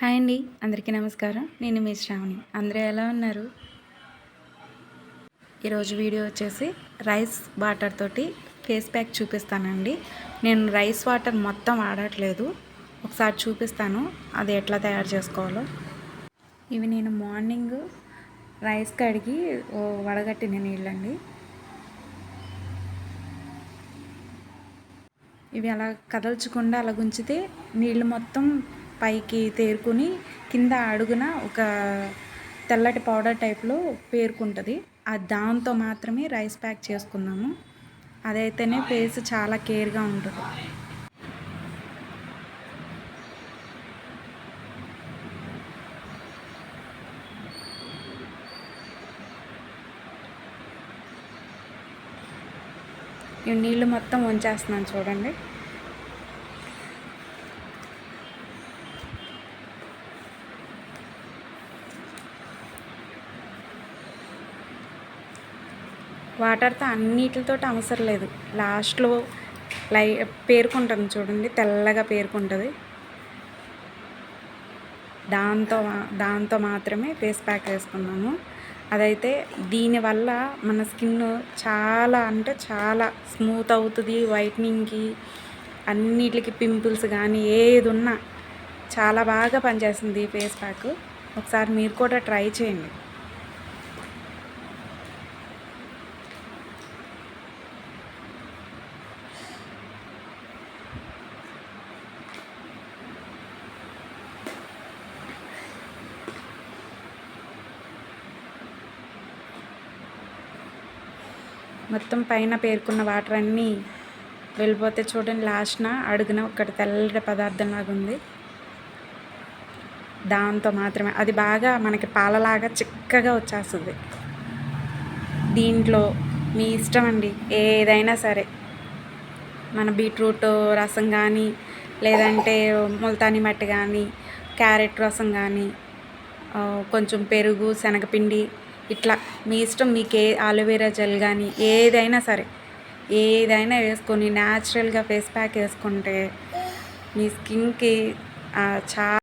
Hi అండి, అందరికీ నమస్కారం. నేను మీ శ్రావణి. అందరూ ఎలా ఉన్నారు? ఈరోజు వీడియో వచ్చేసి రైస్ వాటర్ తోటి ఫేస్ ప్యాక్ చూపిస్తానండి. నేను రైస్ వాటర్ మొత్తం వాడట్లేదు, ఒకసారి చూపిస్తాను అది ఎట్లా తయారు చేసుకోవాలో. ఇవి నేను మార్నింగ్ రైస్ కడిగి వడగట్టిన నీళ్ళండి. ఇవి అలా కదల్చకుండా అలా ఉంచితే నీళ్ళు మొత్తం పైకి తేరుకుని కింద అడుగున ఒక తెల్లటి పౌడర్ టైప్లో పేరుకుంటుంది. దాంతో మాత్రమే రైస్ ప్యాక్ చేసుకున్నాము. అదైతేనే ఫేస్ చాలా కేర్గా ఉంటుంది. ఈ నీళ్ళు మొత్తం వంచేస్తున్నాను చూడండి. వాటర్తో అన్నిటితో అవసరం లేదు, లాస్ట్లో పేరుకుంటుంది చూడండి, తెల్లగా పేరుకుంటుంది. దాంతో మాత్రమే ఫేస్ ప్యాక్ వేసుకున్నాము. అదైతే దీనివల్ల మన స్కిన్ చాలా అంటే చాలా స్మూత్ అవుతుంది. వైట్నింగ్కి, అన్నిటికి, పింపుల్స్ కానీ ఏది ఉన్నా చాలా బాగా పనిచేస్తుంది ఈ ఫేస్ ప్యాక్. ఒకసారి మీరు కూడా ట్రై చేయండి. మొత్తం పైన పేరుకున్న వాటర్ అన్నీ వెళ్ళిపోతే చూడండి, లాస్ట్న అడుగున ఒకటి తెల్లటి పదార్థం లాగా ఉంది. దాంతో మాత్రమే అది బాగా మనకి పాలలాగా చిక్కగా వచ్చేస్తుంది. దీంట్లో మీ ఇష్టం అండి, ఏదైనా సరే, మన బీట్రూట్ రసం కానీ, లేదంటే ముల్తానీ మట్టి కానీ, క్యారెట్ రసం కానీ, కొంచెం పెరుగు, శనగపిండి, ఇట్లా మీ ఇష్టం. మీకు ఆలోవెరా జెల్ కానీ ఏదైనా సరే, ఏదైనా వేసుకొని న్యాచురల్గా ఫేస్ ప్యాక్ వేసుకుంటే మీ స్కిన్కి చాలా